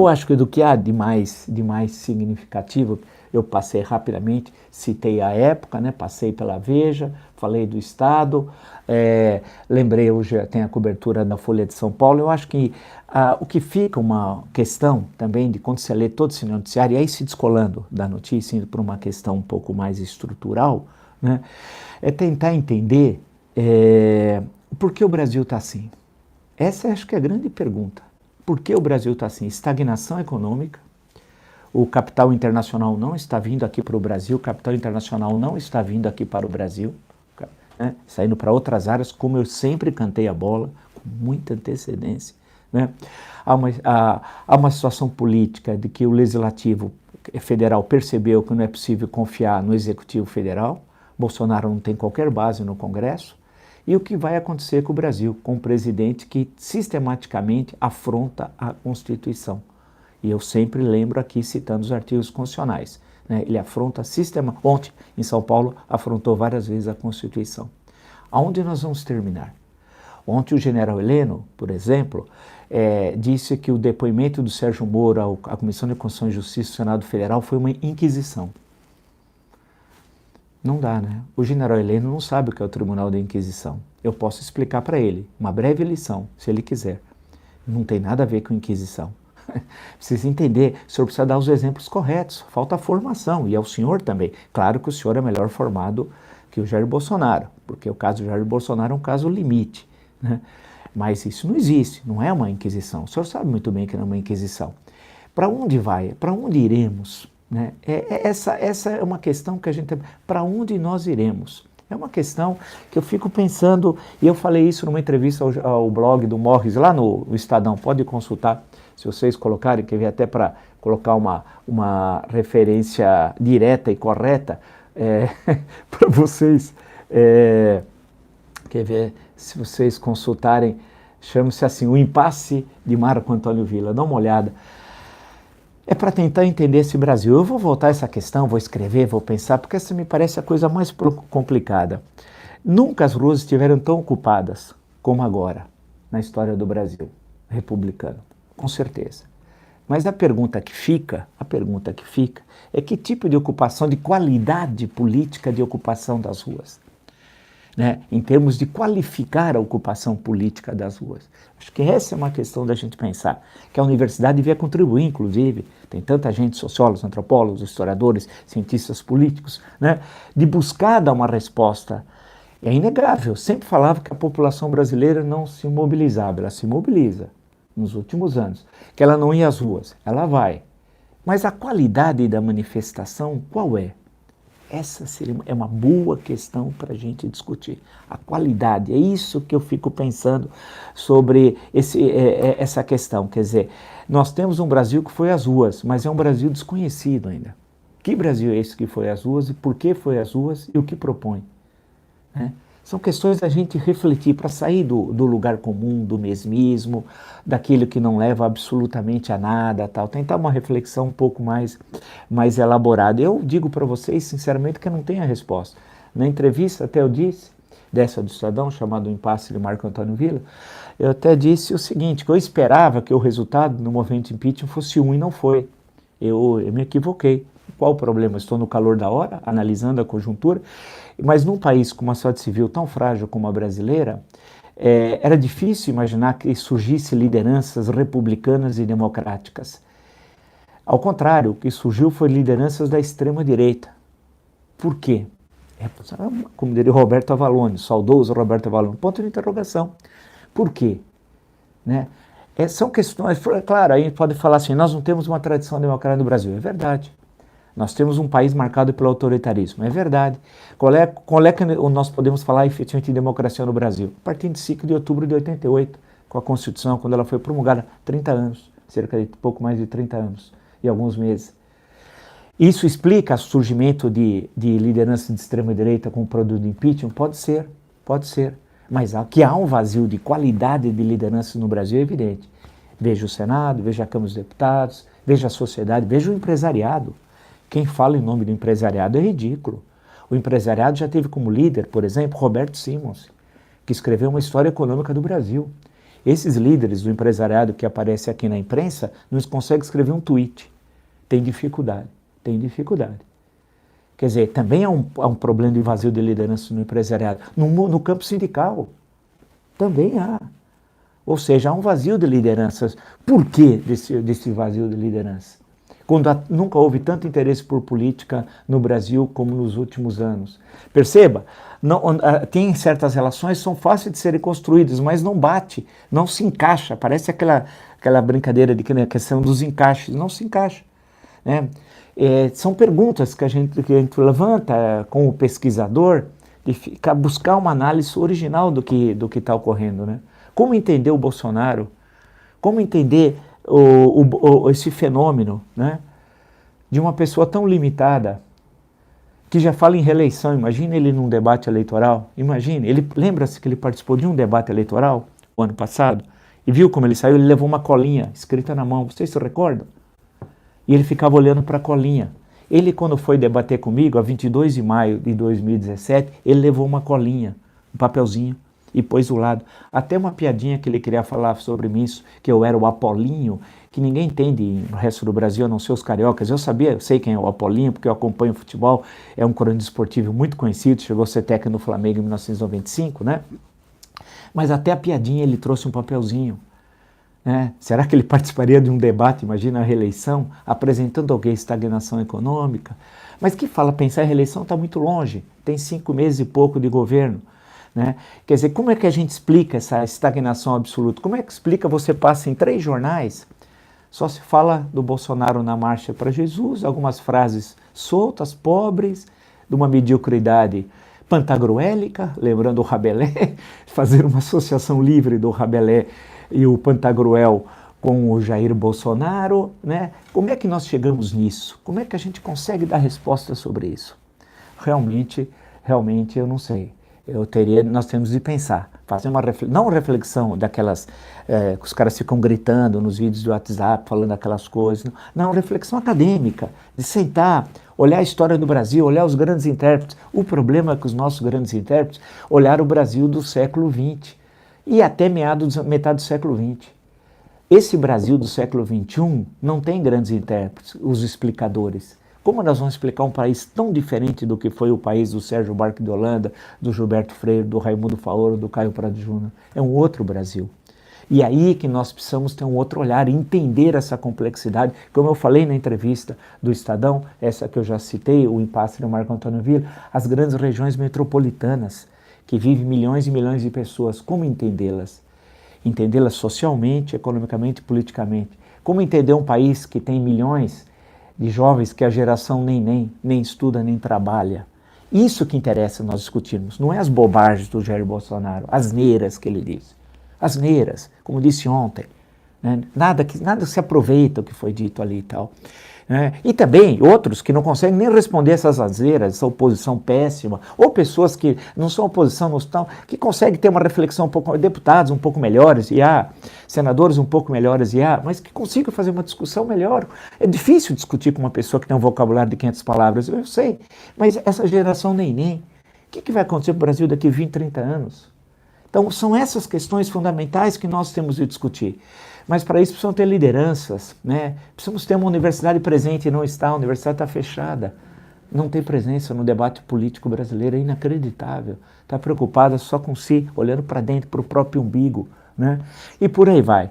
eu acho que do que há de mais significativo, eu passei rapidamente, citei a época, né? Passei pela Veja, falei do Estado, lembrei, hoje tem a cobertura da Folha de São Paulo. Eu acho que o que fica uma questão também de quando você lê todo esse noticiário, e aí se descolando da notícia, indo para uma questão um pouco mais estrutural, né? É tentar entender por que o Brasil está assim. Essa acho que é a grande pergunta. Por que o Brasil está assim? Estagnação econômica, o capital internacional não está vindo aqui para o Brasil, o capital internacional não está vindo aqui para o Brasil, né? Saindo para outras áreas, como eu sempre cantei a bola, com muita antecedência, né? Há uma situação política de que o Legislativo Federal percebeu que não é possível confiar no Executivo Federal, Bolsonaro não tem qualquer base no Congresso, e o que vai acontecer com o Brasil, com um presidente que sistematicamente afronta a Constituição. E eu sempre lembro aqui, citando os artigos constitucionais, né? Ele afronta ontem em São Paulo, afrontou várias vezes a Constituição. Aonde nós vamos terminar? Ontem o general Heleno, por exemplo, disse que o depoimento do Sérgio Moro à Comissão de Constituição e Justiça do Senado Federal foi uma inquisição. Não dá, né? O general Heleno não sabe o que é o Tribunal da Inquisição. Eu posso explicar para ele, uma breve lição, se ele quiser. Não tem nada a ver com Inquisição. Precisa entender, o senhor precisa dar os exemplos corretos, falta formação, e é o senhor também. Claro que o senhor é melhor formado que o Jair Bolsonaro, porque o caso do Jair Bolsonaro é um caso limite, né? Mas isso não existe, não é uma Inquisição. O senhor sabe muito bem que não é uma Inquisição. Para onde vai? Para onde iremos? Né? Essa é uma questão que a gente tem. Para onde nós iremos? É uma questão que eu fico pensando, e eu falei isso numa entrevista ao blog do Morris, lá no Estadão, pode consultar, se vocês colocarem, quer ver, até para colocar uma referência direta e correta para vocês, quer ver, se vocês consultarem, chama-se assim, O Impasse de Marco Antônio Villa, dá uma olhada. É para tentar entender esse Brasil. Eu vou voltar a essa questão, vou escrever, vou pensar, porque essa me parece a coisa mais complicada. Nunca as ruas estiveram tão ocupadas como agora, na história do Brasil republicano, com certeza. Mas a pergunta que fica é que tipo de ocupação, de qualidade política de ocupação das ruas, né? Em termos de qualificar a ocupação política das ruas. Acho que essa é uma questão da gente pensar, que a universidade devia contribuir, inclusive, tem tanta gente, sociólogos, antropólogos, historiadores, cientistas políticos, né? De buscar dar uma resposta. É inegável, sempre falava que a população brasileira não se mobilizava, ela se mobiliza nos últimos anos, que ela não ia às ruas, ela vai. Mas a qualidade da manifestação, qual é? Essa é uma boa questão para a gente discutir. A qualidade, é isso que eu fico pensando sobre essa questão. Quer dizer, nós temos um Brasil que foi às ruas, mas é um Brasil desconhecido ainda. Que Brasil é esse que foi às ruas e por que foi às ruas e o que propõe? Né? São questões da gente refletir para sair do lugar comum, do mesmismo, daquilo que não leva absolutamente a nada, tal. Tentar uma reflexão um pouco mais elaborada. Eu digo para vocês, sinceramente, que eu não tenho a resposta. Na entrevista, até eu disse, dessa do Estadão, chamado O Impasse de Marco Antônio Villa, eu até disse o seguinte, que eu esperava que o resultado no movimento de impeachment fosse e não foi. Eu me equivoquei. Qual o problema? Estou no calor da hora, analisando a conjuntura, mas num país com uma sociedade civil tão frágil como a brasileira, era difícil imaginar que surgissem lideranças republicanas e democráticas. Ao contrário, o que surgiu foi lideranças da extrema-direita. Por quê? Como diria o Roberto Avallone, saudoso Roberto Avallone, ponto de interrogação. Por quê? Né? São questões, claro, aí pode falar assim, nós não temos uma tradição democrática no Brasil, é verdade. Nós temos um país marcado pelo autoritarismo, é verdade. Qual é que nós podemos falar efetivamente em democracia no Brasil? A partir de 5 de outubro de 88, com a Constituição, quando ela foi promulgada, 30 anos, cerca de pouco mais de 30 anos e alguns meses. Isso explica o surgimento de liderança de extrema-direita com o produto do impeachment? Pode ser. Mas que há um vazio de qualidade de liderança no Brasil é evidente. Veja o Senado, veja a Câmara dos Deputados, veja a sociedade, veja o empresariado. Quem fala em nome do empresariado é ridículo. O empresariado já teve como líder, por exemplo, Roberto Simons, que escreveu uma história econômica do Brasil. Esses líderes do empresariado que aparecem aqui na imprensa não conseguem escrever um tweet. Tem dificuldade, tem dificuldade. Quer dizer, também há um problema de vazio de liderança no empresariado. No campo sindical, também há. Ou seja, há um vazio de lideranças. Por que desse vazio de liderança? Quando nunca houve tanto interesse por política no Brasil como nos últimos anos. Perceba, tem certas relações que são fáceis de serem construídas, mas não bate, não se encaixa. Parece aquela brincadeira de que a questão dos encaixes, não se encaixa. Né? São perguntas que a gente levanta com o pesquisador de buscar uma análise original do que está ocorrendo. Né? Como entender o Bolsonaro? Como entender esse fenômeno, né, de uma pessoa tão limitada que já fala em reeleição? Imagine ele num debate eleitoral. Imagine, lembra-se que ele participou de um debate eleitoral o ano passado e viu como ele saiu? Ele levou uma colinha escrita na mão. Vocês se recordam? E ele ficava olhando para a colinha. Ele, quando foi debater comigo, a 22 de maio de 2017, ele levou uma colinha, um papelzinho, e pôs do lado. Até uma piadinha que ele queria falar sobre mim, que eu era o Apolinho, que ninguém entende no resto do Brasil, a não ser os cariocas. Eu sei quem é o Apolinho, porque eu acompanho o futebol, é um cronista esportivo muito conhecido, chegou a ser técnico no Flamengo em 1995, né? Mas até a piadinha ele trouxe um papelzinho. Né? Será que ele participaria de um debate, imagina a reeleição, apresentando alguém estagnação econômica? Mas que fala, pensar em reeleição está muito longe, tem 5 meses e pouco de governo. Né? Quer dizer, como é que a gente explica essa estagnação absoluta? Como é que explica, você passa em 3 jornais, só se fala do Bolsonaro na marcha para Jesus, algumas frases soltas, pobres, de uma mediocridade pantagruélica, lembrando o Rabelais, fazer uma associação livre do Rabelais e o Pantagruel com o Jair Bolsonaro, né? Como é que nós chegamos nisso? Como é que a gente consegue dar resposta sobre isso? Realmente eu não sei. Nós temos de pensar, fazer não uma reflexão daquelas que os caras ficam gritando nos vídeos do WhatsApp, falando aquelas coisas, não, reflexão acadêmica, de sentar, olhar a história do Brasil, olhar os grandes intérpretes. O problema é que os nossos grandes intérpretes olharam o Brasil do século XX e até metade do século XX. Esse Brasil do século XXI não tem grandes intérpretes, os explicadores. Como nós vamos explicar um país tão diferente do que foi o país do Sérgio Buarque de Holanda, do Gilberto Freire, do Raimundo Faoro, do Caio Prado Júnior? É um outro Brasil. E aí que nós precisamos ter um outro olhar, entender essa complexidade. Como eu falei na entrevista do Estadão, essa que eu já citei, o impasse do Marco Antônio Villa, as grandes regiões metropolitanas, que vivem milhões e milhões de pessoas, como entendê-las? Entendê-las socialmente, economicamente e politicamente. Como entender um país que tem milhões de jovens que a geração nem estuda, nem trabalha? Isso que interessa nós discutirmos, não é as bobagens do Jair Bolsonaro, as neiras que ele diz. As neiras, como disse ontem, né? Nada se aproveita o que foi dito ali e tal. Né? E também outros que não conseguem nem responder essas asneiras, essa oposição péssima, ou pessoas que não são oposição, não estão, que conseguem ter uma reflexão um pouco, deputados um pouco melhores, senadores um pouco melhores, mas que consigam fazer uma discussão melhor. É difícil discutir com uma pessoa que tem um vocabulário de 500 palavras, eu sei, mas essa geração nem. O que vai acontecer no Brasil daqui 20, 30 anos? Então, são essas questões fundamentais que nós temos de discutir. Mas para isso precisam ter lideranças, né? Precisamos ter uma universidade presente e não está, a universidade está fechada. Não tem presença no debate político brasileiro, é inacreditável. Está preocupada só com si, olhando para dentro, para o próprio umbigo, né? E por aí vai.